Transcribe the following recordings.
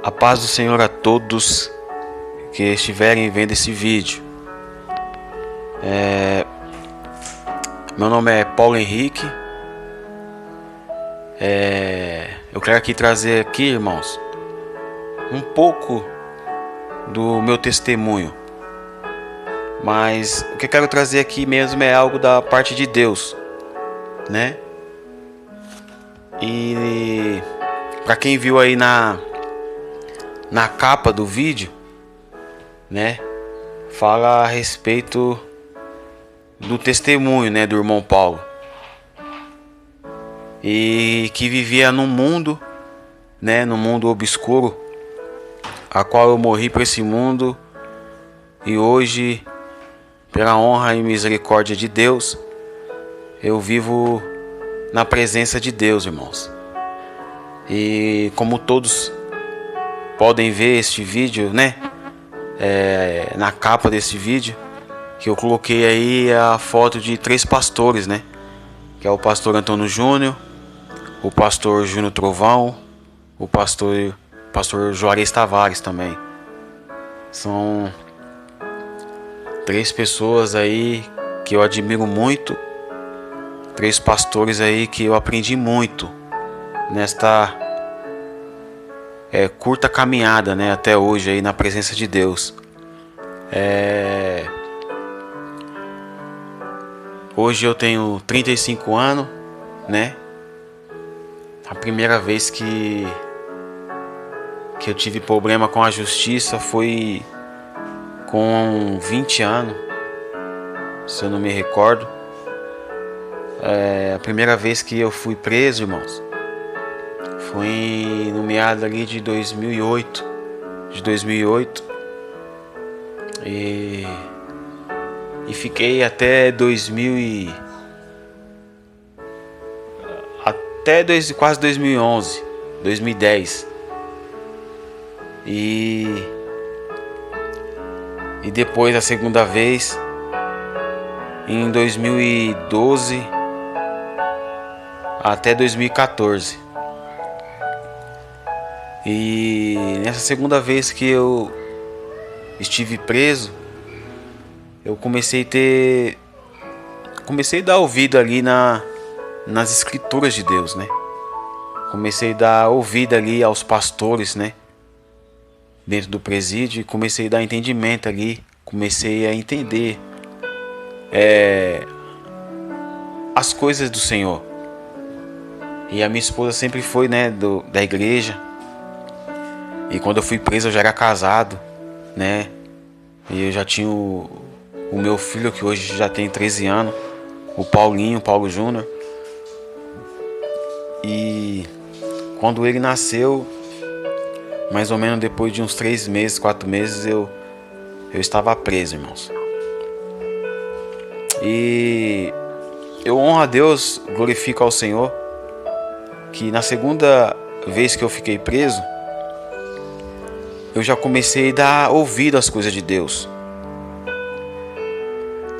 A paz do Senhor a todos que estiverem vendo esse vídeo. Meu nome é Paulo Henrique. Eu quero aqui trazer aqui, irmãos, um pouco do meu testemunho. Mas o que eu quero trazer aqui mesmo é algo da parte de Deus, né? E para quem viu aí na capa do vídeo, né, fala a respeito do testemunho, né, do irmão Paulo, e que vivia num mundo, né, no mundo obscuro, a qual eu morri para esse mundo, e hoje, pela honra e misericórdia de Deus, eu vivo na presença de Deus, irmãos. E como todos podem ver este vídeo, né, na capa desse vídeo, que eu coloquei aí a foto de 3 pastores, né, que é o pastor Antônio Júnior, o pastor Júnior Trovão, o pastor Juarez Tavares também. São 3 pessoas aí que eu admiro muito, 3 pastores aí que eu aprendi muito nesta curta caminhada, né, até hoje aí na presença de Deus. Hoje eu tenho 35 anos, né? A primeira vez que eu tive problema com a justiça foi com 20 anos, se eu não me recordo. A primeira vez que eu fui preso, irmãos, foi no meado ali de 2008. E fiquei até quase 2011, 2010. E depois a segunda vez em 2012 até 2014. E nessa segunda vez que eu estive preso, eu comecei a dar ouvido ali nas escrituras de Deus, né? Comecei a dar ouvido ali aos pastores, né, dentro do presídio, e comecei a dar entendimento ali, comecei a entender as coisas do Senhor. E a minha esposa sempre foi, né, da igreja. E quando eu fui preso eu já era casado, né? E eu já tinha o meu filho, que hoje já tem 13 anos, o Paulo Júnior. E quando ele nasceu, mais ou menos depois de uns 3 meses, 4 meses, eu estava preso, irmãos. E eu honro a Deus, glorifico ao Senhor, que na segunda vez que eu fiquei preso, eu já comecei a dar ouvido às coisas de Deus.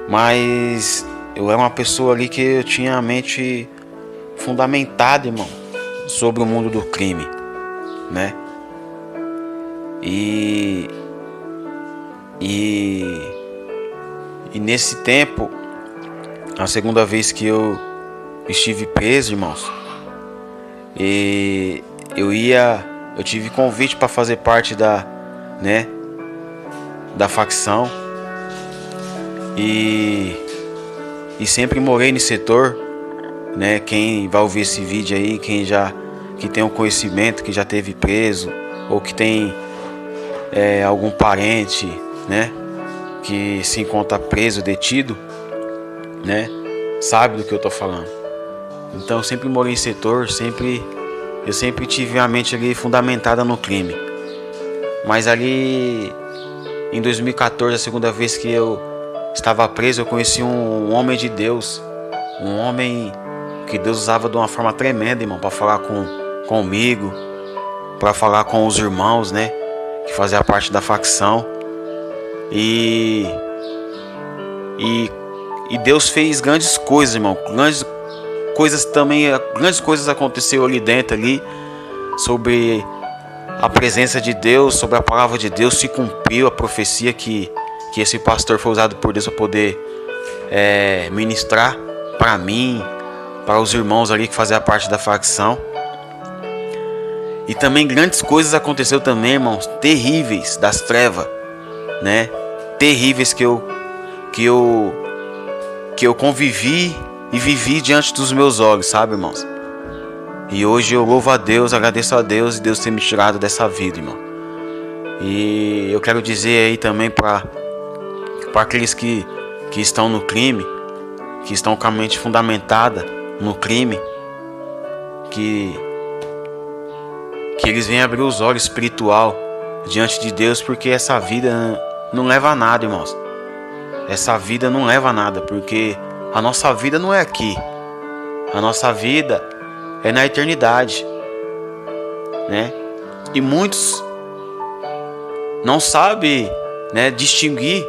Mas eu era uma pessoa ali que eu tinha a mente fundamentada, irmão, sobre o mundo do crime, né? E nesse tempo, a segunda vez que eu estive preso, irmãos, e eu tive convite para fazer parte da facção, e sempre morei nesse setor, né? Quem vai ouvir esse vídeo aí, que tem um conhecimento, que já teve preso, ou que tem algum parente, né, que se encontra preso, detido, né, sabe do que eu tô falando. Então eu sempre morei em setor, eu sempre tive a mente ali fundamentada no crime. Mas ali em 2014, a segunda vez que eu estava preso, eu conheci um homem de Deus, um homem que Deus usava de uma forma tremenda, irmão, para falar comigo, para falar com os irmãos, né, que fazia parte da facção. E Deus fez grandes coisas, irmão, grandes coisas também, grandes coisas aconteceram ali dentro ali, sobre a presença de Deus, sobre a palavra de Deus, se cumpriu a profecia que esse pastor foi usado por Deus para poder ministrar para mim, para os irmãos ali que faziam parte da facção. E também grandes coisas aconteceram também, irmãos, terríveis das trevas, né? Terríveis que eu convivi e vivi diante dos meus olhos, sabe, irmãos? E hoje eu louvo a Deus, agradeço a Deus e Deus ter me tirado dessa vida, irmão. E eu quero dizer aí também para aqueles que estão no crime, que estão com a mente fundamentada no crime, que eles venham abrir os olhos espiritual diante de Deus, porque essa vida não leva a nada, irmãos. Essa vida não leva a nada, porque a nossa vida não é aqui. A nossa vida é na eternidade, né? E muitos não sabem, né, distinguir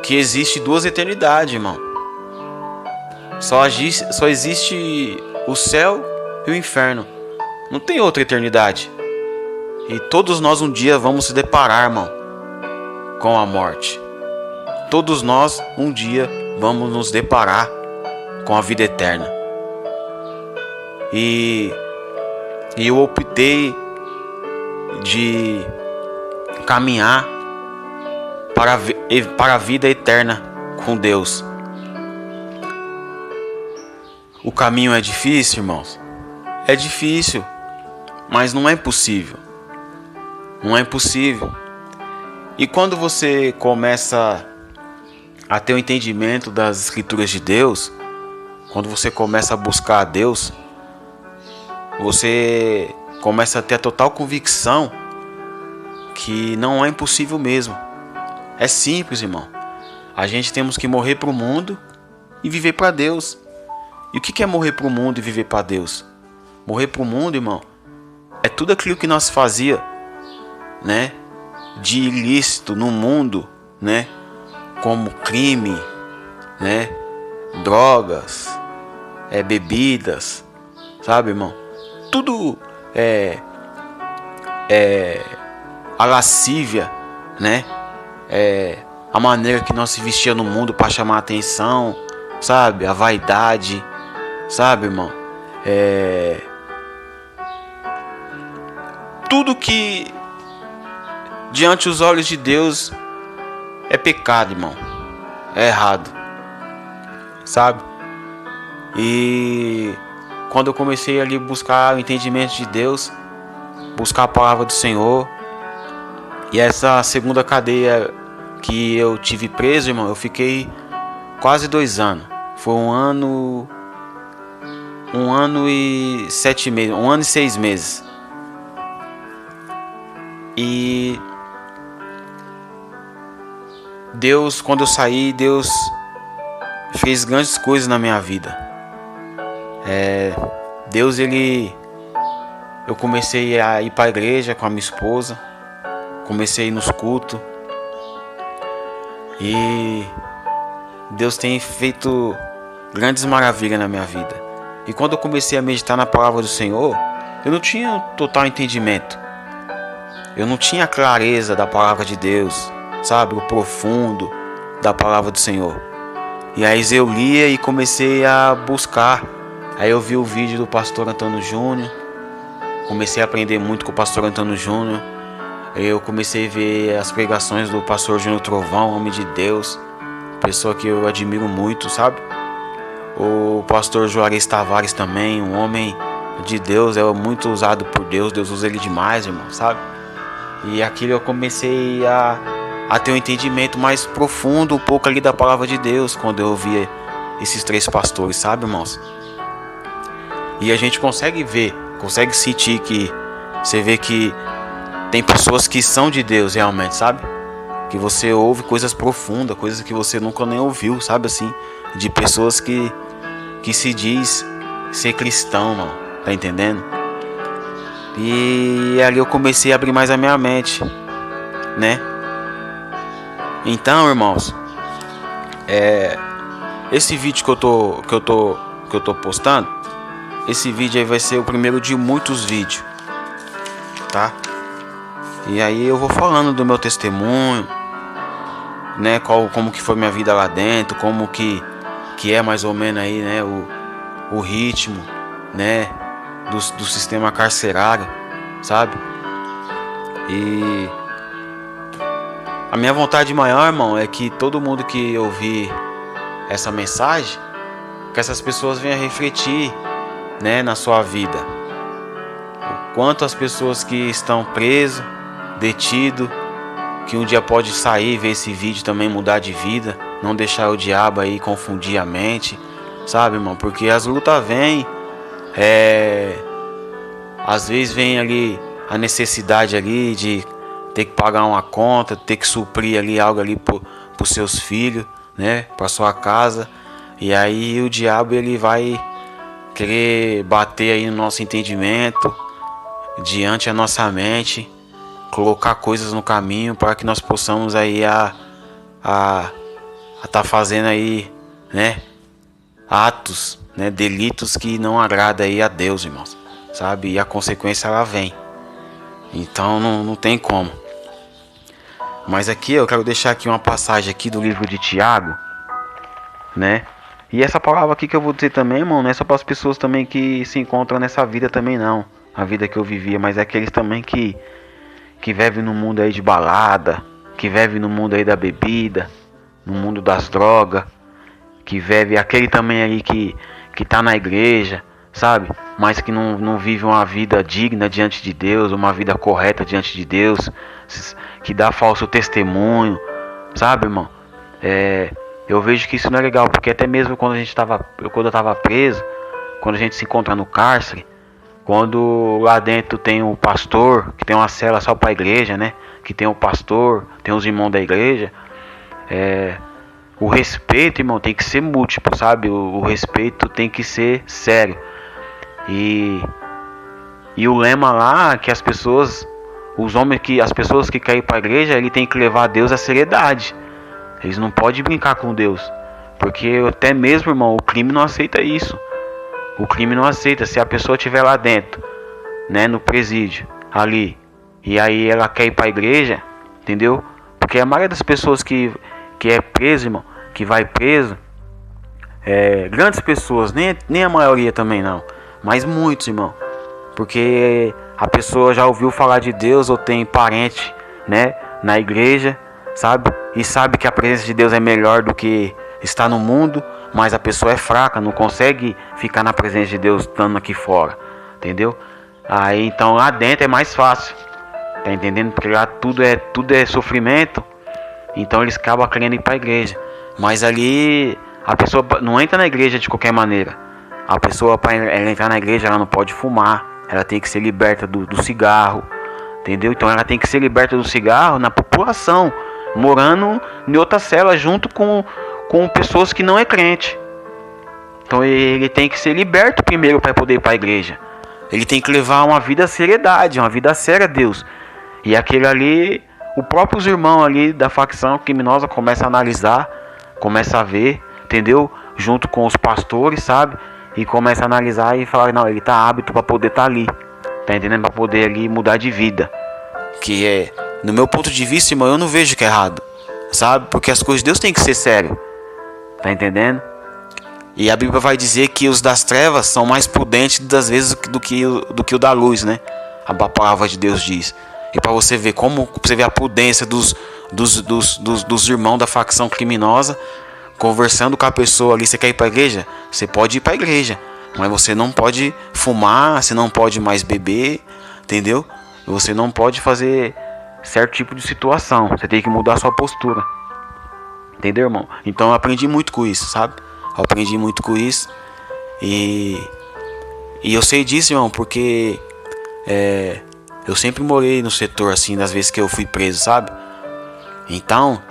que existe duas eternidades, irmão. Só existe o céu e o inferno. Não tem outra eternidade. E todos nós um dia vamos se deparar, irmão, com a morte. Todos nós um dia vamos nos deparar com a vida eterna. E eu optei de caminhar para a vida eterna com Deus. O caminho é difícil, irmãos? É difícil, mas não é impossível. Não é impossível. E quando você começa a ter o entendimento das Escrituras de Deus, quando você começa a buscar a Deus, você começa a ter a total convicção que não é impossível mesmo. É simples, irmão. A gente temos que morrer para o mundo e viver para Deus. E o que é morrer para o mundo e viver para Deus? Morrer para o mundo, irmão, é tudo aquilo que nós fazia, né, de ilícito no mundo, né, como crime, né, drogas, bebidas, sabe, irmão? Tudo a lascívia, né? A maneira que nós se vestia no mundo para chamar a atenção, sabe? A vaidade, sabe, irmão? Tudo que diante dos olhos de Deus é pecado, irmão. É errado, sabe? E quando eu comecei ali a buscar o entendimento de Deus, buscar a palavra do Senhor, e essa segunda cadeia que eu tive preso, irmão, eu fiquei quase 2 anos. Foi 1 ano e 7 meses, 1 ano e 6 meses. E Deus, quando eu saí, Deus fez grandes coisas na minha vida. Deus, eu comecei a ir para a igreja com a minha esposa, comecei a ir nos cultos, e Deus tem feito grandes maravilhas na minha vida. E quando eu comecei a meditar na palavra do Senhor, eu não tinha total entendimento, eu não tinha clareza da palavra de Deus, sabe, o profundo da palavra do Senhor. E aí eu lia e comecei a buscar. Aí eu vi o vídeo do pastor Antônio Júnior, comecei a aprender muito com o pastor Antônio Júnior. Eu comecei a ver as pregações do pastor Júnior Trovão, homem de Deus, pessoa que eu admiro muito, sabe? O pastor Juarez Tavares também, um homem de Deus, é muito usado por Deus, Deus usa ele demais, irmão, sabe? E aquilo eu comecei a ter um entendimento mais profundo um pouco ali da palavra de Deus, quando eu ouvia esses 3 pastores, sabe, irmãos? E a gente consegue ver, consegue sentir que você vê que tem pessoas que são de Deus realmente, sabe? Que você ouve coisas profundas, coisas que você nunca nem ouviu, sabe assim? De pessoas que se diz ser cristão, mano, tá entendendo? E ali eu comecei a abrir mais a minha mente, né? Então, irmãos, esse vídeo que eu tô postando, esse vídeo aí vai ser o primeiro de muitos vídeos. tá? E aí eu vou falando do meu testemunho, né? Como que foi minha vida lá dentro, como que é mais ou menos aí, né? O ritmo, né? Do sistema carcerário, sabe? E a minha vontade maior, irmão, é que todo mundo que ouvir essa mensagem, que essas pessoas venham refletir, né, na sua vida. O quanto as pessoas que estão presos, detidos, que um dia pode sair, ver esse vídeo também, mudar de vida, não deixar o diabo aí confundir a mente, sabe, irmão? Porque as lutas vêm, às vezes vem ali a necessidade ali de ter que pagar uma conta, ter que suprir ali algo ali pros seus filhos, né, para sua casa. E aí o diabo ele vai querer bater aí no nosso entendimento, diante da nossa mente, colocar coisas no caminho para que nós possamos aí a tá fazendo aí, né, atos, né, delitos que não agrada aí a Deus, irmãos, sabe? E a consequência ela vem. Então não tem como. Mas aqui eu quero deixar aqui uma passagem aqui do livro de Tiago, né? E essa palavra aqui que eu vou dizer também, irmão, não é só para as pessoas também que se encontram nessa vida também não, a vida que eu vivia, mas é aqueles também que vivem no mundo aí de balada, que vivem no mundo aí da bebida, no mundo das drogas, que vive aquele também aí que tá na igreja, sabe? Mas que não vive uma vida digna diante de Deus, uma vida correta diante de Deus, que dá falso testemunho, sabe, irmão? Eu vejo que isso não é legal, porque até mesmo quando eu tava preso, quando a gente se encontra no cárcere, quando lá dentro tem o pastor, que tem uma cela só para a igreja, né? Que tem o pastor, tem os irmãos da igreja, o respeito, irmão, tem que ser múltiplo, sabe? O respeito tem que ser sério. E o lema lá que as pessoas que querem ir para a igreja, ele tem que levar a Deus a seriedade. Eles não podem brincar com Deus, porque até mesmo, irmão, o crime não aceita isso. O crime não aceita. Se a pessoa estiver lá dentro, né, no presídio, ali, e aí ela quer ir para a igreja, entendeu? Porque a maioria das pessoas que é preso, irmão, que vai preso, grandes pessoas, nem a maioria também não, mas muitos, irmão, porque a pessoa já ouviu falar de Deus ou tem parente, né, na igreja, sabe? E sabe que a presença de Deus é melhor do que estar no mundo, mas a pessoa é fraca, não consegue ficar na presença de Deus estando aqui fora, entendeu? Aí então lá dentro é mais fácil, tá entendendo? Porque lá tudo é sofrimento, então eles acabam querendo ir para a igreja. Mas ali a pessoa não entra na igreja de qualquer maneira. A pessoa, para ela entrar na igreja, ela não pode fumar, ela tem que ser liberta do cigarro, entendeu? Então ela tem que ser liberta do cigarro na população, morando em outra cela junto com pessoas que não é crente. Então ele tem que ser liberto primeiro para poder ir para a igreja. Ele tem que levar uma vida seriedade, uma vida séria a Deus. E aquele ali, os próprios irmãos ali da facção criminosa começam a analisar, começa a ver, entendeu? Junto com os pastores, sabe? E começa a analisar e falar, não, ele tá apto para poder estar ali, tá entendendo? Para poder ali mudar de vida. Que é, no meu ponto de vista, irmão, eu não vejo que é errado, sabe? Porque as coisas de Deus tem que ser sério, tá entendendo? E a Bíblia vai dizer que os das trevas são mais prudentes das vezes do que o da luz, né? A palavra de Deus diz. E para você ver como você vê a prudência dos irmãos da facção criminosa, conversando com a pessoa ali. Você quer ir para a igreja? Você pode ir para a igreja, mas você não pode fumar, você não pode mais beber, entendeu? Você não pode fazer certo tipo de situação. Você tem que mudar a sua postura, entendeu, irmão? Então eu aprendi muito com isso, sabe? Eu aprendi muito com isso. E eu sei disso, irmão, porque eu sempre morei no setor assim, das vezes que eu fui preso, sabe? Então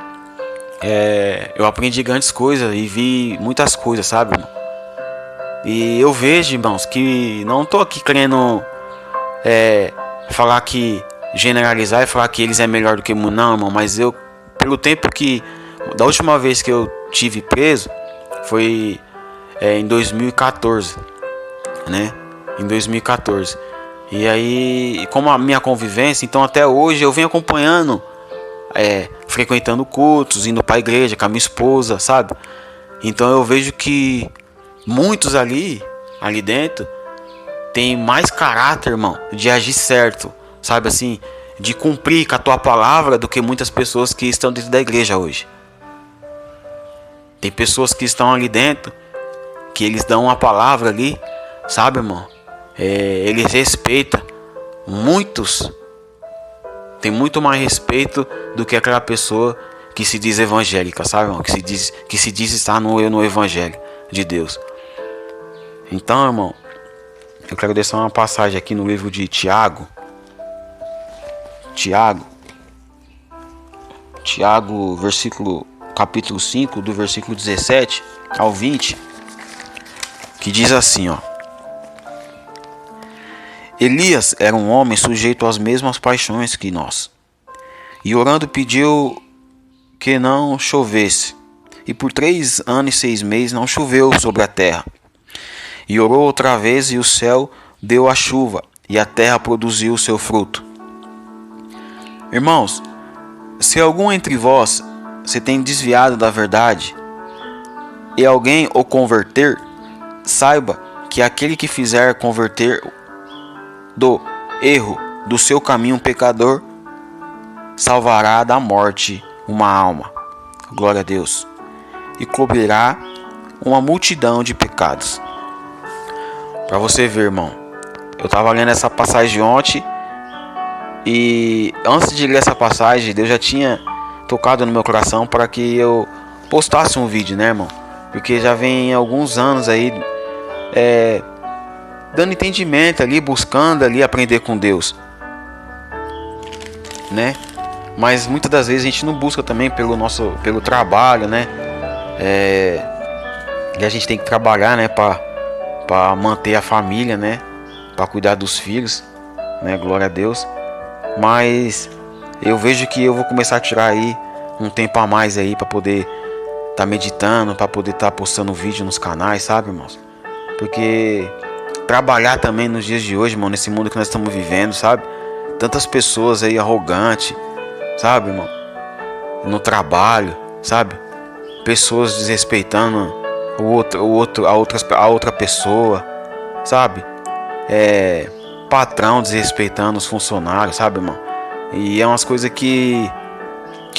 eu aprendi grandes coisas e vi muitas coisas, sabe, irmão? E eu vejo, irmãos, que não tô aqui querendo falar que generalizar e falar que eles é melhor do que mundo, não, irmão. Mas eu, pelo tempo que da última vez que eu tive preso foi em 2014, né? Em 2014. E aí, como a minha convivência, então até hoje eu venho acompanhando, frequentando cultos, indo para a igreja com a minha esposa, sabe? Então eu vejo que muitos ali dentro tem mais caráter, irmão, de agir certo, sabe assim, de cumprir com a tua palavra do que muitas pessoas que estão dentro da igreja hoje. Tem pessoas que estão ali dentro, que eles dão uma palavra ali, sabe, irmão? Eles respeitam. Muitos tem muito mais respeito do que aquela pessoa que se diz evangélica, sabe, irmão? Que se diz estar no evangelho de Deus. Então, irmão, eu quero deixar uma passagem aqui no livro de Tiago, capítulo 5, do versículo 17 ao 20, que diz assim, ó: Elias era um homem sujeito às mesmas paixões que nós, e orando pediu que não chovesse, e por 3 anos e 6 meses não choveu sobre a terra. E orou outra vez, e o céu deu a chuva, e a terra produziu o seu fruto. Irmãos, se algum entre vós se tem desviado da verdade, e alguém o converter, saiba que aquele que fizer converter do erro do seu caminho um pecador, salvará da morte uma alma, glória a Deus, e cobrirá uma multidão de pecados. Para você ver, irmão, eu estava lendo essa passagem ontem, e antes de ler essa passagem, Deus já tinha tocado no meu coração para que eu postasse um vídeo, né, irmão? Porque já vem alguns anos aí dando entendimento ali, buscando ali aprender com Deus, né? Mas muitas das vezes a gente não busca também pelo trabalho, né? E a gente tem que trabalhar, né, para manter a família, né? Para cuidar dos filhos, né? Glória a Deus. Mas eu vejo que eu vou começar a tirar aí um tempo a mais aí para poder estar meditando, para poder estar postando vídeo nos canais, sabe, irmãos? Porque trabalhar também nos dias de hoje, irmão, nesse mundo que nós estamos vivendo, sabe? Tantas pessoas aí arrogantes, sabe, irmão? No trabalho, sabe? Pessoas desrespeitando a outra pessoa, sabe? Patrão desrespeitando os funcionários, sabe, irmão? E é umas coisas que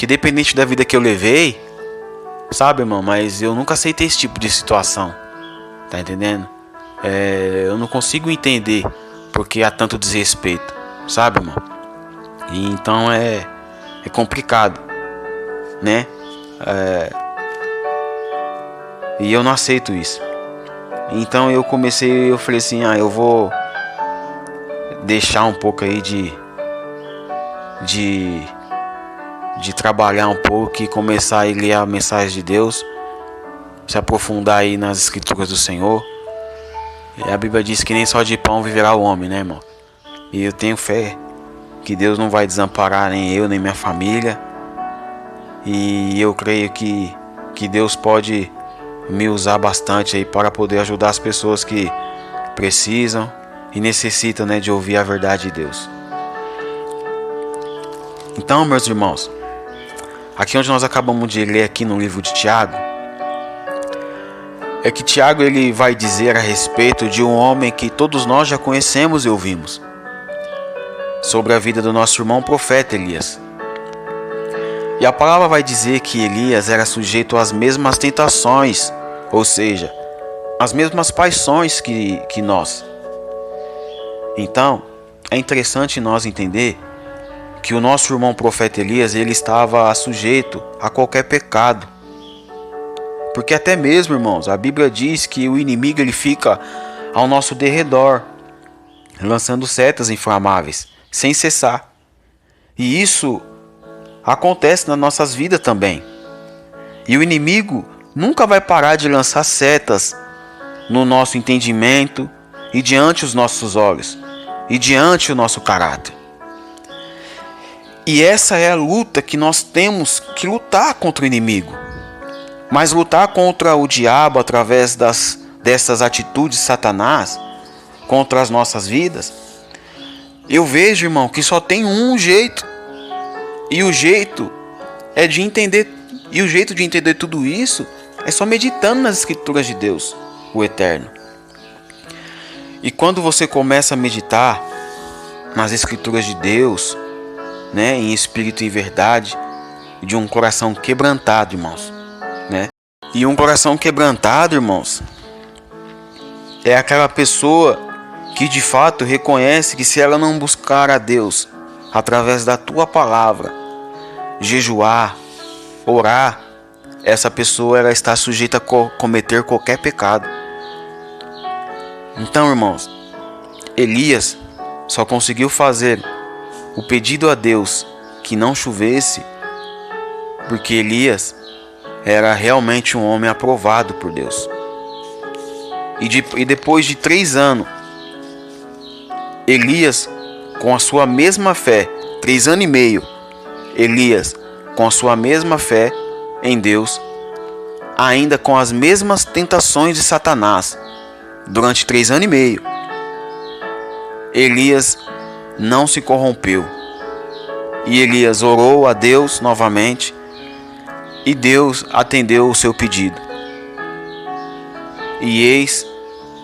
dependente da vida que eu levei, sabe, irmão? Mas eu nunca aceitei esse tipo de situação, tá entendendo? Eu não consigo entender porque há tanto desrespeito, sabe, irmão? E então é complicado, né? E eu não aceito isso. Então eu falei assim, eu vou deixar um pouco aí de trabalhar um pouco e começar a ler a mensagem de Deus, se aprofundar aí nas escrituras do Senhor. E a Bíblia diz que nem só de pão viverá o homem, né, irmão? E eu tenho fé que Deus não vai desamparar nem eu, nem minha família. E eu creio que Deus pode me usar bastante aí para poder ajudar as pessoas que precisam e necessitam, né, de ouvir a verdade de Deus. Então, meus irmãos, aqui onde nós acabamos de ler aqui no livro de Tiago, é que Tiago ele vai dizer a respeito de um homem que todos nós já conhecemos e ouvimos, sobre a vida do nosso irmão profeta Elias. E a palavra vai dizer que Elias era sujeito às mesmas tentações, ou seja, as mesmas paixões que nós. Então, é interessante nós entender que o nosso irmão profeta Elias, ele estava sujeito a qualquer pecado. Porque até mesmo, irmãos, a Bíblia diz que o inimigo ele fica ao nosso derredor, lançando setas inflamáveis, sem cessar. E isso acontece nas nossas vidas também. E o inimigo nunca vai parar de lançar setas no nosso entendimento e diante os nossos olhos e diante o nosso caráter. E essa é a luta que nós temos que lutar contra o inimigo. Mas lutar contra o diabo através dessas atitudes de Satanás contra as nossas vidas, Eu vejo, irmão, que só tem um jeito. E o jeito é de entender. E o jeito de entender tudo isso é só meditando nas escrituras de Deus, o Eterno. E quando você começa a meditar nas escrituras de Deus, né, em espírito e verdade, de um coração quebrantado, irmãos, né? E um coração quebrantado, irmãos, é aquela pessoa que de fato reconhece que se ela não buscar a Deus através da tua palavra, jejuar, orar, essa pessoa ela está sujeita a cometer qualquer pecado. Então, irmãos, Elias só conseguiu fazer o pedido a Deus que não chovesse porque Elias era realmente um homem aprovado por Deus. E depois de 3 anos, Elias, com a sua mesma fé, 3 anos e meio, Elias, com a sua mesma fé em Deus, ainda com as mesmas tentações de Satanás, durante 3 anos e meio, Elias não se corrompeu. E Elias orou a Deus novamente, e Deus atendeu o seu pedido. E eis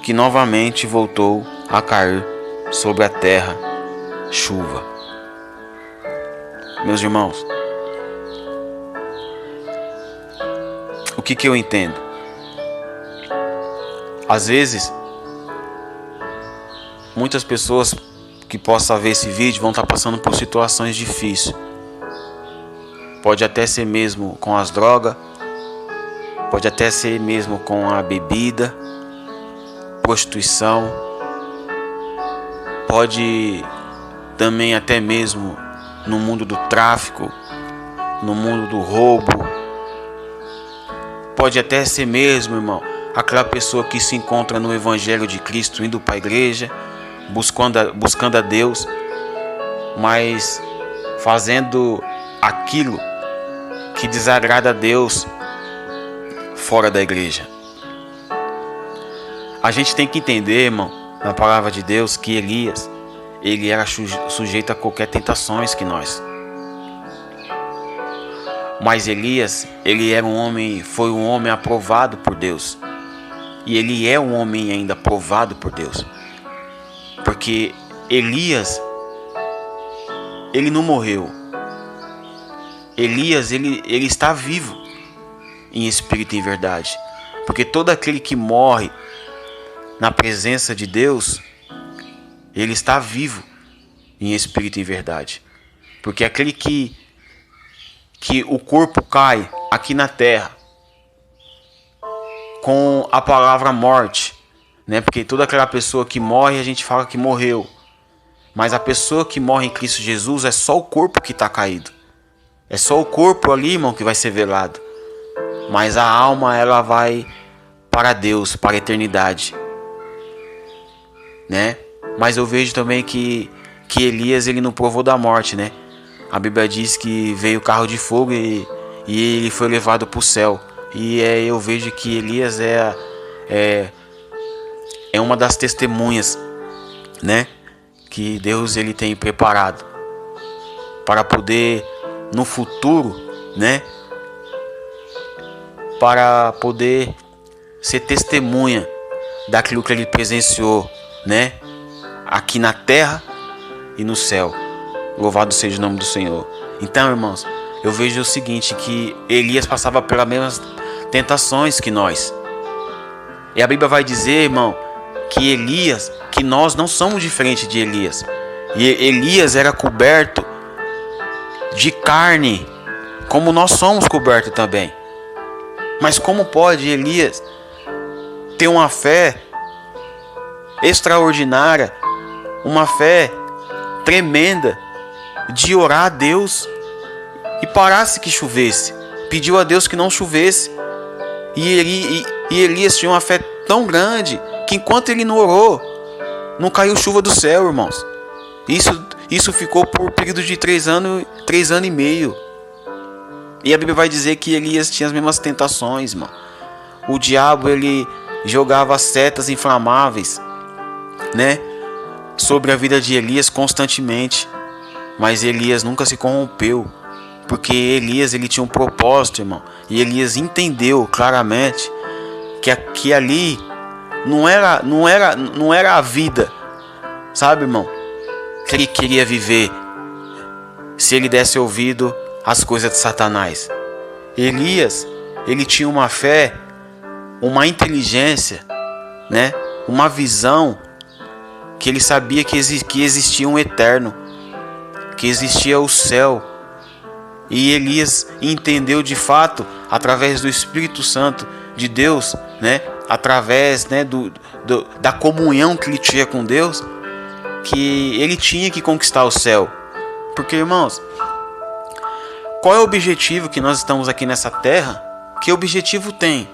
que novamente voltou a cair sobre a terra chuva. Meus irmãos, o que eu entendo? Às vezes, muitas pessoas que possam ver esse vídeo vão estar passando por situações difíceis. Pode até ser mesmo com as drogas, pode até ser mesmo com a bebida, prostituição, pode também até mesmo no mundo do tráfico, no mundo do roubo, pode até ser mesmo, irmão, aquela pessoa que se encontra no Evangelho de Cristo, indo para a igreja, buscando a Deus, mas fazendo aquilo que desagrada a Deus fora da igreja. A gente tem que entender, irmão, na palavra de Deus, que Elias, ele era sujeito a qualquer tentações que nós. Mas Elias, ele era foi um homem aprovado por Deus. E ele é um homem ainda aprovado por Deus. Porque Elias, ele não morreu. Elias, ele está vivo em espírito e em verdade. Porque todo aquele que morre na presença de Deus, ele está vivo em espírito e em verdade. Porque aquele que o corpo cai aqui na terra com a palavra morte, né? Porque toda aquela pessoa que morre, a gente fala que morreu. Mas a pessoa que morre em Cristo Jesus é só o corpo que está caído. É só o corpo ali, irmão, que vai ser velado. Mas a alma, ela vai para Deus, para a eternidade, né? Mas eu vejo também que Elias, ele não provou da morte, né? A Bíblia diz que veio o carro de fogo e ele foi levado para o céu. E eu vejo que Elias é uma das testemunhas, né? Que Deus, ele tem preparado para poder no futuro, né? Para poder ser testemunha daquilo que ele presenciou, né? Aqui na terra e no céu. Louvado seja o nome do Senhor. Então, irmãos, eu vejo o seguinte, que Elias passava pelas mesmas tentações que nós. E a Bíblia vai dizer, irmão, que nós não somos diferentes de Elias. E Elias era coberto de carne, como nós somos cobertos também. Mas como pode Elias ter uma fé extraordinária, uma fé tremenda, de orar a Deus e parasse que chovesse? Pediu a Deus que não chovesse. E Elias tinha uma fé tão grande que enquanto ele não orou, não caiu chuva do céu, irmãos. Isso ficou por um período de 3 anos e meio. E a Bíblia vai dizer que Elias tinha as mesmas tentações, irmão. O diabo, ele jogava setas inflamáveis, né? sobre a vida de Elias constantemente, mas Elias nunca se corrompeu, porque Elias ele tinha um propósito, irmão, e Elias entendeu claramente que ali não era a vida, sabe, irmão, que ele queria viver se ele desse ouvido às coisas de Satanás. Elias, ele tinha uma fé, uma inteligência, né? Uma visão, que ele sabia que existia um eterno, que existia o céu. E Elias entendeu de fato, através do Espírito Santo de Deus, né? Através, né, da comunhão que ele tinha com Deus, que ele tinha que conquistar o céu. Porque, irmãos, qual é o objetivo que nós estamos aqui nessa terra? Que objetivo tem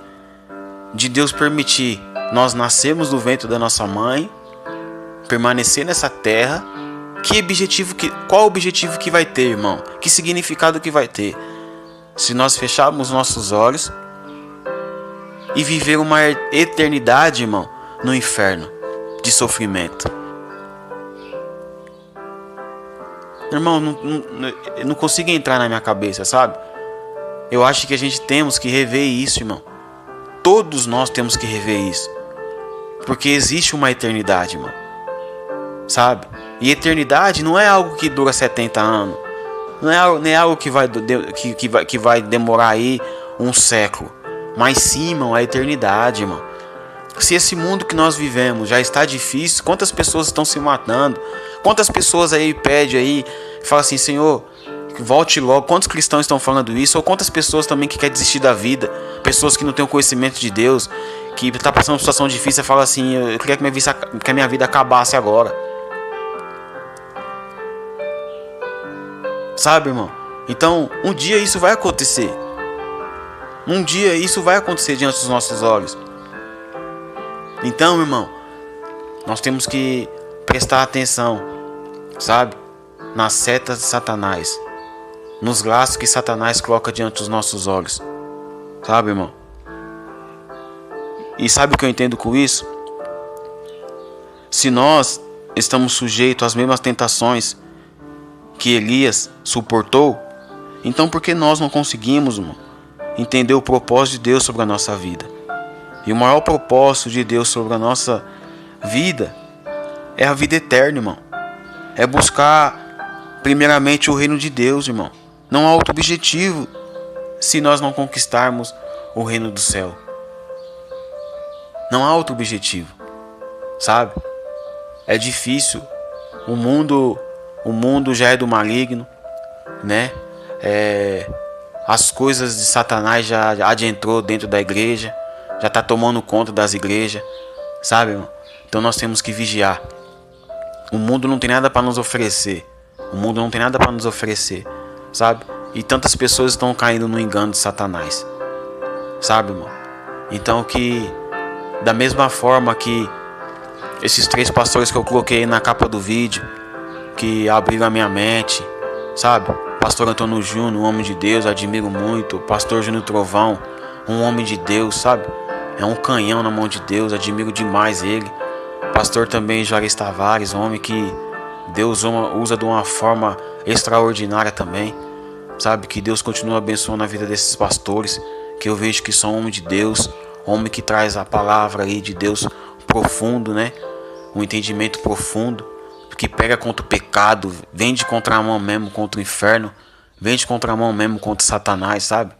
de Deus permitir nós nascermos do ventre da nossa mãe, permanecer nessa terra? Qual o objetivo que vai ter, irmão? Que significado que vai ter? Se nós fecharmos nossos olhos e viver uma eternidade, irmão, no inferno de sofrimento. Irmão, não consigo entrar na minha cabeça, sabe? Eu acho que a gente temos que rever isso, irmão. Todos nós temos que rever isso. Porque existe uma eternidade, irmão. Sabe? E eternidade não é algo que dura 70 anos. Não é algo que vai demorar aí um século. Mas sim, irmão, a eternidade, irmão. Se esse mundo que nós vivemos já está difícil, quantas pessoas estão se matando? Quantas pessoas aí pedem aí, falam assim, Senhor, volte logo. Quantos cristãos estão falando isso? Ou quantas pessoas também que querem desistir da vida? Pessoas que não têm o conhecimento de Deus, que está passando uma situação difícil e fala assim, eu queria que a minha vida acabasse agora. Sabe, irmão? Então, um dia isso vai acontecer. Um dia isso vai acontecer diante dos nossos olhos. Então, irmão, nós temos que prestar atenção, sabe? Nas setas de Satanás, nos laços que Satanás coloca diante dos nossos olhos, sabe, irmão? E sabe o que eu entendo com isso? Se nós estamos sujeitos às mesmas tentações que Elias suportou, então por que nós não conseguimos, irmão, entender o propósito de Deus sobre a nossa vida? E o maior propósito de Deus sobre a nossa vida é a vida eterna, irmão. É buscar primeiramente o reino de Deus, irmão. Não há outro objetivo se nós não conquistarmos o reino do céu. Não há outro objetivo, sabe? É difícil. O mundo já é do maligno, né? As coisas de Satanás já adentrou dentro da igreja, já está tomando conta das igrejas, sabe, irmão? Então nós temos que vigiar. O mundo não tem nada para nos oferecer. O mundo não tem nada para nos oferecer, sabe? E tantas pessoas estão caindo no engano de Satanás, sabe, irmão? Então que, da mesma forma que esses 3 pastores que eu coloquei na capa do vídeo, que abriram a minha mente, sabe? Pastor Antônio Júnior, um homem de Deus, admiro muito. Pastor Júnior Trovão, um homem de Deus, sabe? É um canhão na mão de Deus, admiro demais ele. Pastor também Juarez Tavares, um homem que Deus usa de uma forma extraordinária também, sabe? Que Deus continua abençoando a vida desses pastores, que eu vejo que são homens de Deus, homem que traz a palavra aí de Deus profundo, né? Um entendimento profundo, que pega contra o pecado, vende contra a mão mesmo contra o inferno, vende contra a mão mesmo contra Satanás, sabe?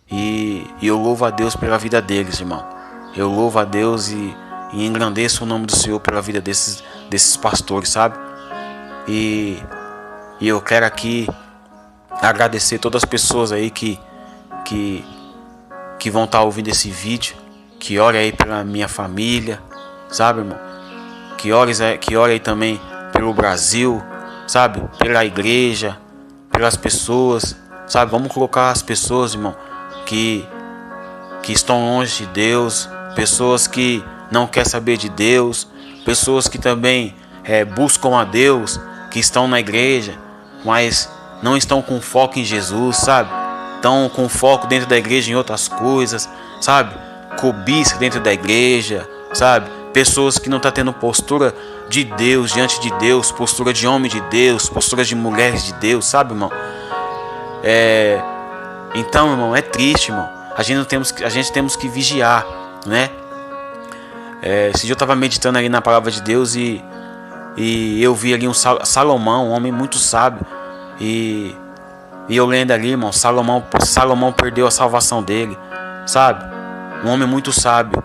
E eu louvo a Deus pela vida deles, irmão. Eu louvo a Deus e engrandeço o nome do Senhor pela vida desses pastores, sabe? E eu quero aqui agradecer todas as pessoas aí que vão estar ouvindo esse vídeo, que orem aí pela minha família, sabe, irmão? Que orem aí também pelo Brasil, sabe? Pela igreja, pelas pessoas, sabe? Vamos colocar as pessoas, irmão, que estão longe de Deus, pessoas que não querem saber de Deus, pessoas que também buscam a Deus, que estão na igreja, mas não estão com foco em Jesus, sabe? Estão com foco dentro da igreja em outras coisas, sabe? Cobiça dentro da igreja, sabe? pessoas que não estão tendo postura de Deus, diante de Deus, postura de homem de Deus, postura de mulheres de Deus, sabe, irmão? Então, irmão, é triste, irmão. A gente temos que vigiar, né? Esse dia eu estava meditando ali na palavra de Deus e eu vi ali um Salomão, um homem muito sábio. E eu lendo ali, irmão, Salomão perdeu a salvação dele, sabe? Um homem muito sábio,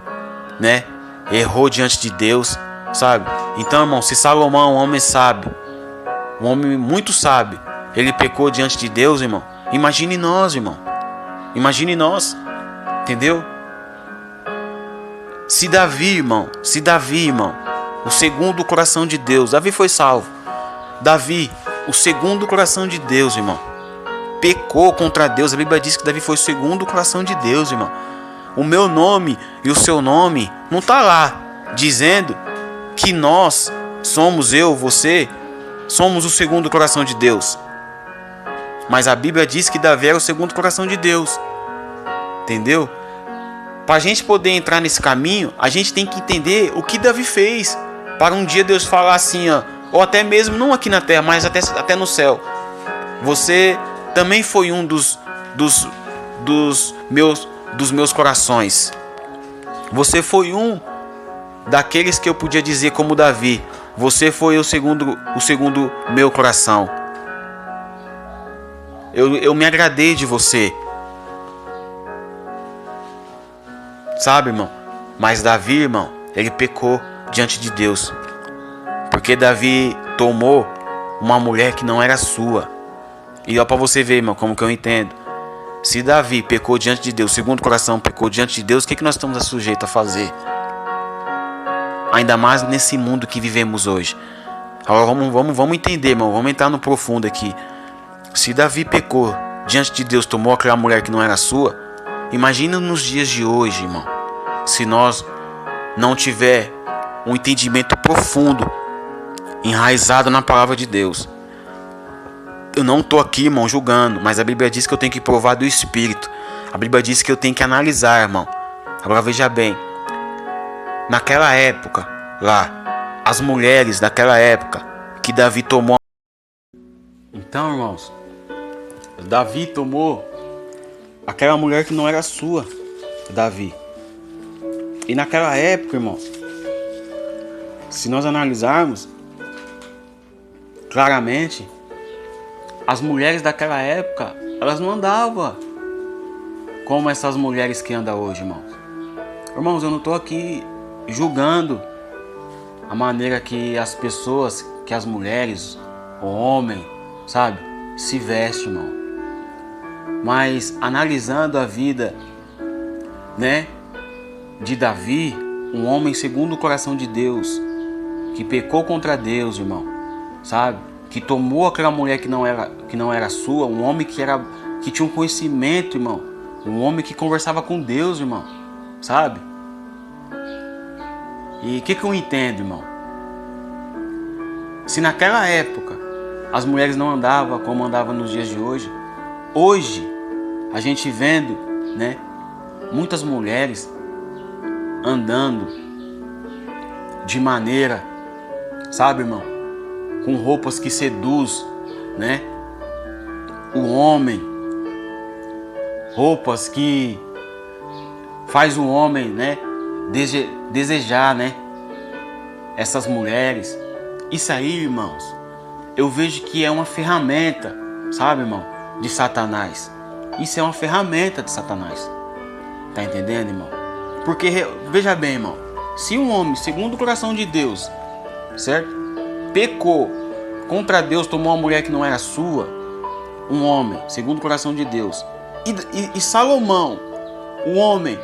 né? Errou diante de Deus, sabe? Então, irmão, se Salomão, um homem sábio, um homem muito sábio, ele pecou diante de Deus, irmão, imagine nós, irmão. Imagine nós, entendeu? Se Davi, irmão, o segundo coração de Deus, Davi foi salvo. Davi, o segundo coração de Deus, irmão, pecou contra Deus. A Bíblia diz que Davi foi o segundo coração de Deus, irmão. O meu nome e o seu nome não está lá dizendo que nós somos, você, somos o segundo coração de Deus. Mas a Bíblia diz que Davi era o segundo coração de Deus. Entendeu? Para a gente poder entrar nesse caminho, a gente tem que entender o que Davi fez. Para um dia Deus falar assim, ó, ou até mesmo, não aqui na terra, mas até no céu. Você também foi um dos meus corações. Você foi um daqueles que eu podia dizer como Davi. Você foi o segundo meu coração. Eu me agradei de você. Sabe, irmão? Mas Davi, irmão, ele pecou diante de Deus. Porque Davi tomou uma mulher que não era sua. E ó, pra você ver, irmão, como que eu entendo. Se Davi pecou diante de Deus, segundo o coração pecou diante de Deus, o que nós estamos sujeitos a fazer? Ainda mais nesse mundo que vivemos hoje. Agora vamos entender, irmão. Vamos entrar no profundo aqui. Se Davi pecou diante de Deus, tomou aquela mulher que não era sua, imagina nos dias de hoje, irmão. Se nós não tiver um entendimento profundo, enraizado na palavra de Deus. Eu não estou aqui, irmão, julgando, mas a Bíblia diz que eu tenho que provar do Espírito. A Bíblia diz que eu tenho que analisar, irmão. Agora veja bem. Naquela época, lá, as mulheres daquela época que Davi tomou. Então, irmãos, Davi tomou aquela mulher que não era sua, Davi. E naquela época, irmãos, se nós analisarmos claramente, as mulheres daquela época, elas não andavam como essas mulheres que andam hoje, irmãos. Irmãos, eu não estou aqui julgando a maneira que as pessoas, que as mulheres, o homem, sabe, se vestem, irmão. Mas analisando a vida, né, de Davi, um homem segundo o coração de Deus, que pecou contra Deus, irmão, sabe? Que tomou aquela mulher que não era sua, um homem que tinha um conhecimento, irmão, um homem que conversava com Deus, irmão, sabe? E o que eu entendo, irmão? Se naquela época as mulheres não andavam como andavam nos dias de hoje, hoje a gente vendo, né, muitas mulheres andando de maneira, sabe, irmão, com roupas que seduz, né, o homem, roupas que faz o homem, né, desejar, né, essas mulheres. Isso aí, irmãos, eu vejo que é uma ferramenta, sabe, irmão, de Satanás. Isso é uma ferramenta de Satanás. Tá entendendo, irmão? Porque, veja bem, irmão, se um homem, segundo o coração de Deus, certo, pecou contra Deus, tomou uma mulher que não era sua, um homem, segundo o coração de Deus, e Salomão, o homem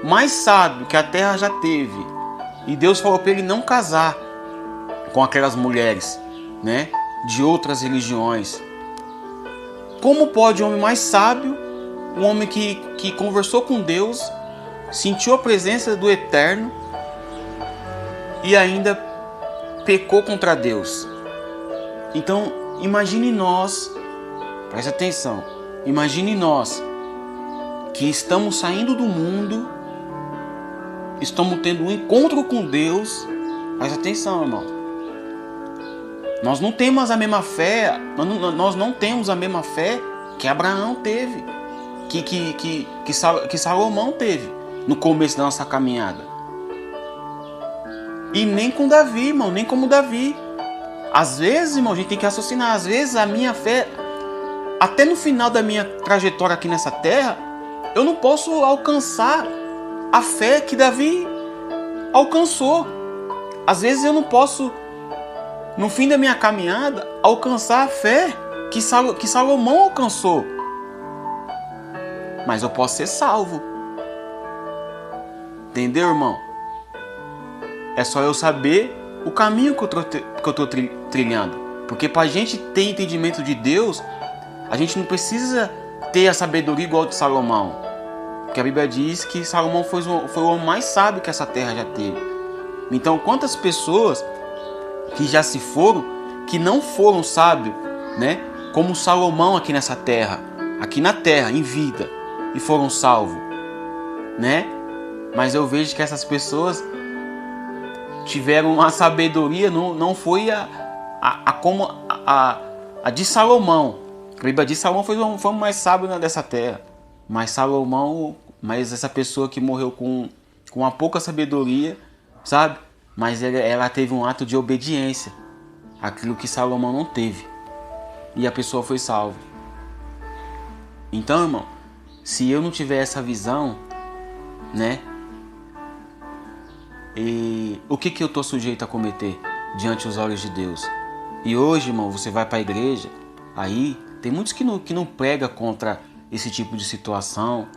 mais sábio que a terra já teve, e Deus falou para ele não casar com aquelas mulheres, né, de outras religiões. Como pode um homem mais sábio, um homem que conversou com Deus, sentiu a presença do Eterno e ainda pecou contra Deus? Então, imagine nós, preste atenção, imagine nós que estamos saindo do mundo estamos tendo um encontro com Deus. Presta atenção, irmão. Nós não temos a mesma fé. Nós não temos a mesma fé que Abraão teve. Que Salomão teve no começo da nossa caminhada. E nem com Davi, irmão. Nem como Davi. Às vezes, irmão, a gente tem que raciocinar. Às vezes a minha fé, até no final da minha trajetória aqui nessa terra, eu não posso alcançar a fé que Davi alcançou. Às vezes eu não posso, no fim da minha caminhada, alcançar a fé que Salomão alcançou. Mas eu posso ser salvo. Entendeu, irmão? É só eu saber o caminho que eu estou trilhando. Porque para a gente ter entendimento de Deus, a gente não precisa ter a sabedoria igual de Salomão. Porque a Bíblia diz que Salomão foi o homem mais sábio que essa terra já teve. Então, quantas pessoas que já se foram, que não foram sábios, né? Como Salomão aqui nessa terra, aqui na terra, em vida, e foram salvos, né? Mas eu vejo que essas pessoas tiveram uma sabedoria, não foi como a de Salomão. A Bíblia diz que Salomão foi o mais sábio dessa terra. Mas essa pessoa que morreu com uma pouca sabedoria, sabe? Mas ela teve um ato de obediência, aquilo que Salomão não teve. E a pessoa foi salva. Então, irmão, se eu não tiver essa visão, né? E o que eu estou sujeito a cometer diante dos olhos de Deus? E hoje, irmão, você vai para a igreja, aí tem muitos que não pregam contra esse tipo de situação,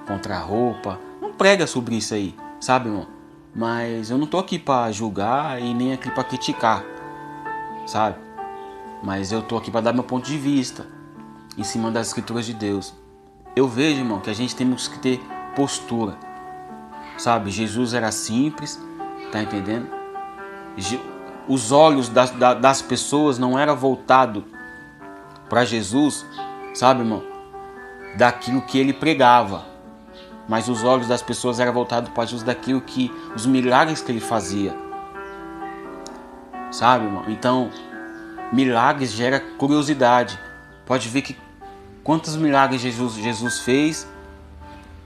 contra a roupa, não prega sobre isso aí, sabe, irmão? Mas eu não tô aqui para julgar e nem aqui para criticar, sabe? Mas eu tô aqui para dar meu ponto de vista em cima das escrituras de Deus. Eu vejo, irmão, que a gente temos que ter postura, sabe? Jesus era simples, tá entendendo? Os olhos das pessoas não eram voltados para Jesus, sabe, irmão? Daquilo que ele pregava, mas os olhos das pessoas eram voltados para Jesus daquilo que os milagres que ele fazia, sabe, irmão? Então, milagres gera curiosidade. Pode ver que quantos milagres Jesus fez,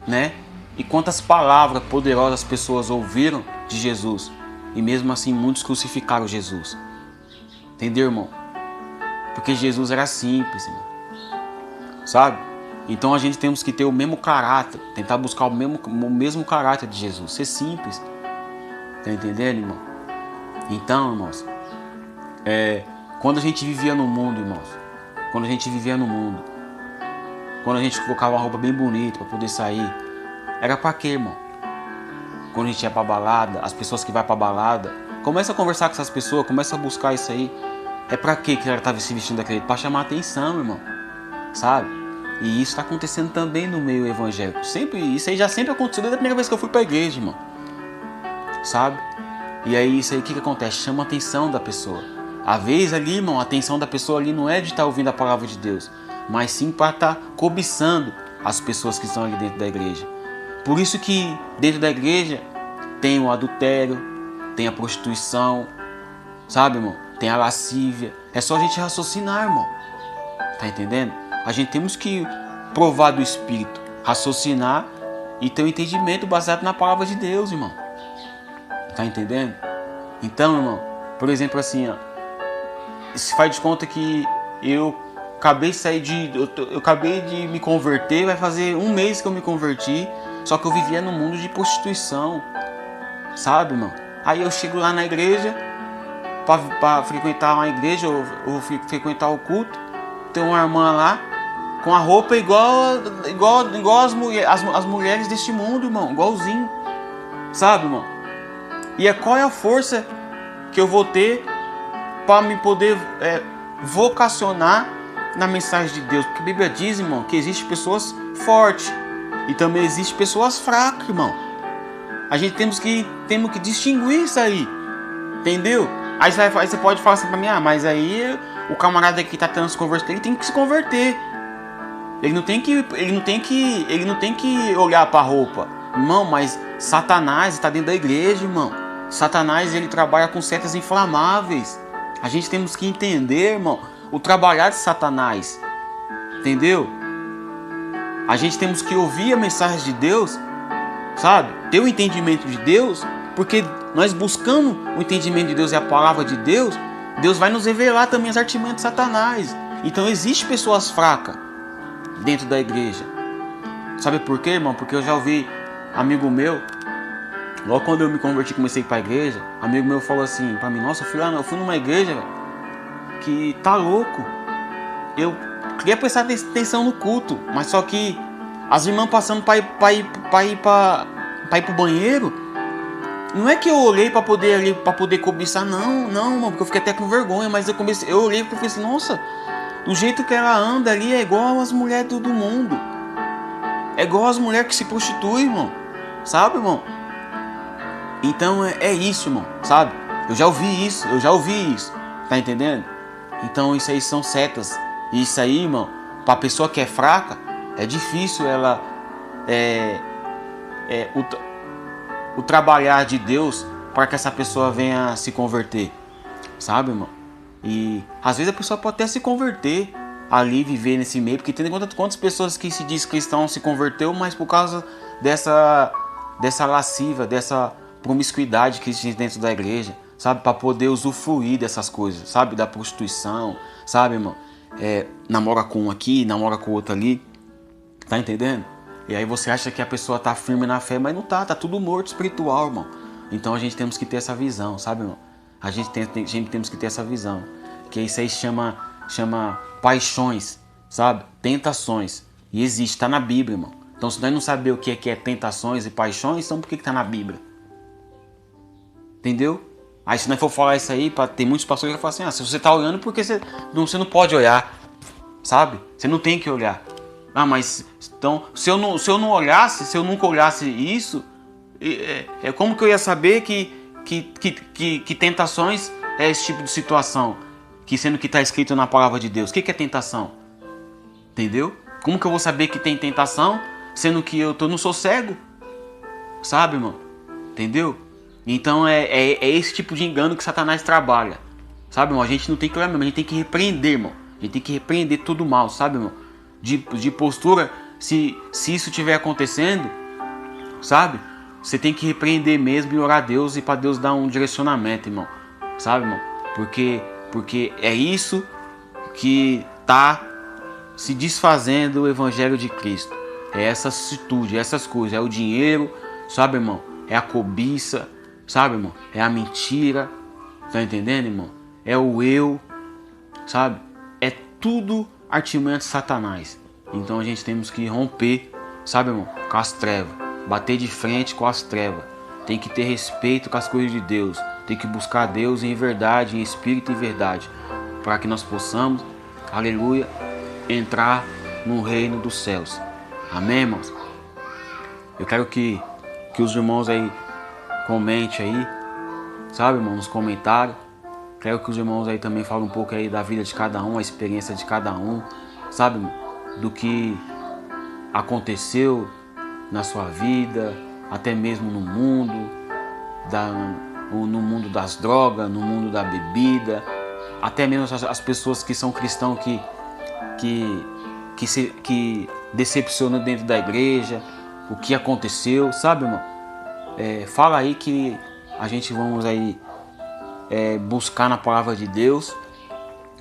né? E quantas palavras poderosas as pessoas ouviram de Jesus. E mesmo assim muitos crucificaram Jesus. Entendeu, irmão? Porque Jesus era simples, irmão. Sabe? Então a gente temos que ter o mesmo caráter. Tentar buscar o mesmo caráter de Jesus. Ser simples. Tá entendendo, irmão? Então, irmãos, quando a gente vivia no mundo, irmãos, quando a gente colocava uma roupa bem bonita para poder sair, era pra quê, irmão? Quando a gente ia pra balada, as pessoas que vai pra balada, começa a conversar com essas pessoas, começa a buscar isso aí. É pra quê que ela tava se vestindo daquele? Pra chamar atenção, irmão. Sabe? E isso tá acontecendo também no meio evangélico. Isso aí já sempre aconteceu desde a primeira vez que eu fui pra igreja, irmão. Sabe? E aí isso aí o que acontece? Chama a atenção da pessoa. Às vezes ali, irmão, a atenção da pessoa ali não é de estar ouvindo a palavra de Deus, mas sim para estar cobiçando as pessoas que estão ali dentro da igreja. Por isso que dentro da igreja tem o adultério, tem a prostituição, sabe, irmão? Tem a lascívia. É só a gente raciocinar, irmão. Tá entendendo? A gente temos que provar do Espírito, raciocinar e ter um entendimento baseado na palavra de Deus, irmão. Tá entendendo? Então, irmão, por exemplo assim, ó, se faz de conta que eu acabei de me converter, vai fazer um mês que eu me converti, só que eu vivia num mundo de prostituição, sabe, irmão? Aí eu chego lá na igreja, para frequentar uma igreja, ou frequentar o culto, tem uma irmã lá, com a roupa igual as mulheres deste mundo, irmão, igualzinho, sabe, irmão? E qual é a força que eu vou ter para me poder vocacionar na mensagem de Deus? Porque a Bíblia diz, irmão, que existem pessoas fortes e também existem pessoas fracas, irmão. A gente temos que distinguir isso aí, entendeu? Aí você pode falar assim para mim, mas aí o camarada que está tentando se converter, ele tem que se converter. Ele não tem que olhar para a roupa, irmão. Mas Satanás está dentro da igreja, irmão. Satanás, ele trabalha com setas inflamáveis. A gente temos que entender, irmão, o trabalhar de Satanás. Entendeu? A gente temos que ouvir a mensagem de Deus, sabe? Ter o entendimento de Deus, porque nós buscando o entendimento de Deus e a palavra de Deus, Deus vai nos revelar também as artimanhas de Satanás. Então existe pessoas fracas dentro da igreja. Sabe por quê, irmão? Porque eu já ouvi amigo meu, logo quando eu me converti, comecei a ir pra igreja, amigo meu falou assim pra mim: nossa, eu fui numa igreja, véio, que tá louco. Eu queria prestar atenção no culto, mas só que as irmãs passando pra ir pro banheiro, não é que eu olhei pra poder cobiçar, não, mano, porque eu fiquei até com vergonha, mas eu olhei e falei assim: nossa, do jeito que ela anda ali é igual as mulheres do mundo. É igual as mulheres que se prostituem, irmão. Sabe, irmão? Então é isso, irmão, sabe? Eu já ouvi isso. Tá entendendo? Então isso aí são setas. E isso aí, irmão, pra pessoa que é fraca, é difícil ela o trabalhar de Deus para que essa pessoa venha se converter. Sabe, irmão? E às vezes a pessoa pode até se converter ali, viver nesse meio, porque tem quantas pessoas que se diz cristão se converteu, mas por causa dessa lasciva, dessa promiscuidade que existe dentro da igreja, sabe, para poder usufruir dessas coisas, sabe, da prostituição, sabe, irmão, namora com um aqui, namora com o outro ali, tá entendendo? E aí você acha que a pessoa tá firme na fé, mas não tá tudo morto espiritual, irmão. Então a gente temos que ter essa visão, sabe, irmão? A gente temos que ter essa visão, que isso aí chama paixões, sabe? Tentações. E existe, tá na Bíblia, irmão. Então se nós não saber o que é tentações e paixões, então por que tá na Bíblia? Entendeu? Aí se nós for falar isso aí, tem muitos pastores que falam assim: se você tá olhando, porque você não pode olhar, sabe? Você não tem que olhar. Mas então, se eu não olhasse, se eu nunca olhasse isso, como que eu ia saber que tentações é esse tipo de situação? Que sendo que está escrito na palavra de Deus. O que é tentação? Entendeu? Como que eu vou saber que tem tentação, sendo que eu não sou cego? Sabe, irmão? Entendeu? Então é esse tipo de engano que Satanás trabalha. Sabe, irmão? A gente não tem que olhar mesmo, a gente tem que repreender, irmão. A gente tem que repreender todo o mal, sabe, irmão? De postura, se isso estiver acontecendo, sabe? Você tem que repreender mesmo e orar a Deus e para Deus dar um direcionamento, irmão. Sabe, irmão? Porque é isso que está se desfazendo o Evangelho de Cristo. É essa atitude, essas coisas. É o dinheiro, sabe, irmão? É a cobiça, sabe, irmão? É a mentira. Tá entendendo, irmão? É o eu, sabe? É tudo artimanha de Satanás. Então a gente temos que romper, sabe, irmão? Com as trevas. Bater de frente com as trevas. Tem que ter respeito com as coisas de Deus. Tem que buscar Deus em verdade, em espírito e verdade, para que nós possamos, aleluia, entrar no reino dos céus. Amém, irmãos? Eu quero que os irmãos aí comentem aí, sabe, irmão, nos comentários. Quero que os irmãos aí também falem um pouco aí da vida de cada um, a experiência de cada um, sabe, irmão? Do que aconteceu na sua vida, até mesmo no mundo, no mundo das drogas, no mundo da bebida, até mesmo as pessoas que são cristãos que decepcionam dentro da igreja, o que aconteceu, sabe, irmão? Fala aí que a gente vamos aí buscar na palavra de Deus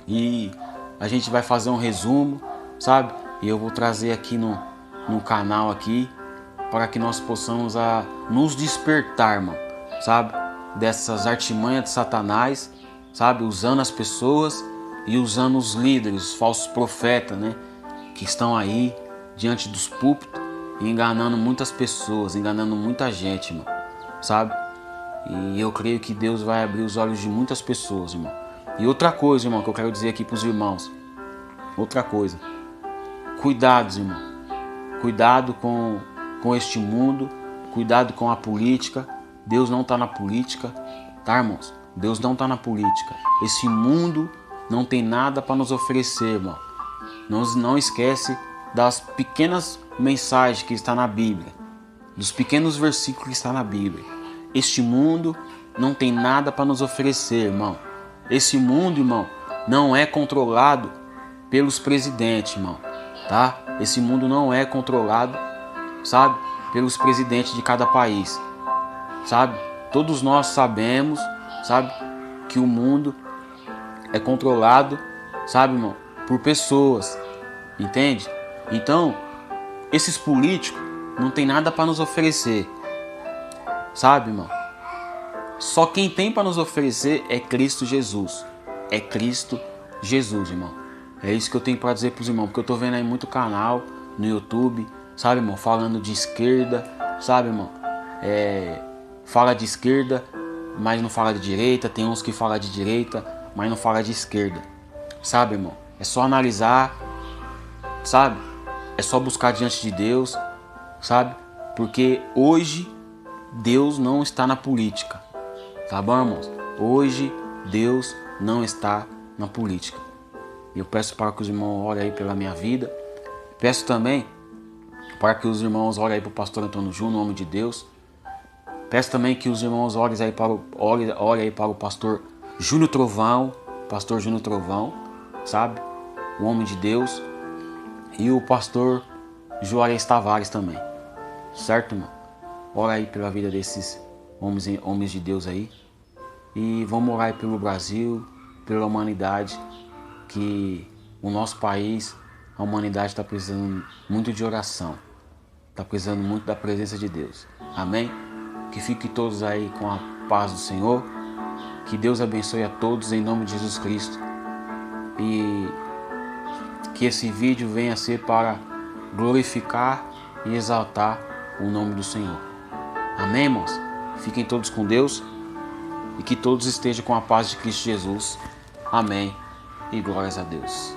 e a gente vai fazer um resumo, sabe? E eu vou trazer aqui no canal aqui para que nós possamos nos despertar, irmão, sabe? Dessas artimanhas de Satanás, sabe? Usando as pessoas e usando os líderes, os falsos profetas, né? Que estão aí diante dos púlpitos e enganando muitas pessoas, enganando muita gente, irmão, sabe? E eu creio que Deus vai abrir os olhos de muitas pessoas, irmão. E outra coisa, irmão, que eu quero dizer aqui para os irmãos. Outra coisa. Cuidados, irmão. Cuidado com este mundo. Cuidado com a política. Deus não está na política, tá, irmãos? Deus não está na política. Esse mundo não tem nada para nos oferecer, irmão. Não esquece das pequenas mensagens que está na Bíblia. dos pequenos versículos que está na Bíblia. Este mundo não tem nada para nos oferecer, irmão. Esse mundo, irmão, não é controlado pelos presidentes, irmão, tá? Esse mundo não é controlado, sabe, pelos presidentes de cada país, sabe? Todos nós sabemos, sabe, que o mundo é controlado, sabe, irmão, por pessoas, entende? Então, esses políticos não tem nada para nos oferecer, sabe, irmão? Só quem tem para nos oferecer é Cristo Jesus. É Cristo Jesus, irmão. É isso que eu tenho para dizer para os irmãos, porque eu tô vendo aí muito canal no YouTube, sabe, irmão, falando de esquerda, sabe, irmão? Fala de esquerda, mas não fala de direita. Tem uns que falam de direita, mas não fala de esquerda, sabe, irmão? É só analisar, sabe? É só buscar diante de Deus, sabe? Porque hoje Deus não está na política, tá bom, irmãos? Hoje Deus não está na política. E eu peço para que os irmãos orem aí pela minha vida. Peço também para que os irmãos orem aí para o pastor Antônio Júnior, no nome de Deus. Peço também que os irmãos orem aí para o pastor Júnior Trovão, sabe? O homem de Deus. E o pastor Juarez Tavares também. Certo, irmão? Ora aí pela vida desses homens de Deus aí. E vamos orar aí pelo Brasil, pela humanidade, que o nosso país, a humanidade está precisando muito de oração. Está precisando muito da presença de Deus. Amém? Que fiquem todos aí com a paz do Senhor. Que Deus abençoe a todos em nome de Jesus Cristo. E que esse vídeo venha a ser para glorificar e exaltar o nome do Senhor. Amém, irmãos? Fiquem todos com Deus e que todos estejam com a paz de Cristo Jesus. Amém e glórias a Deus.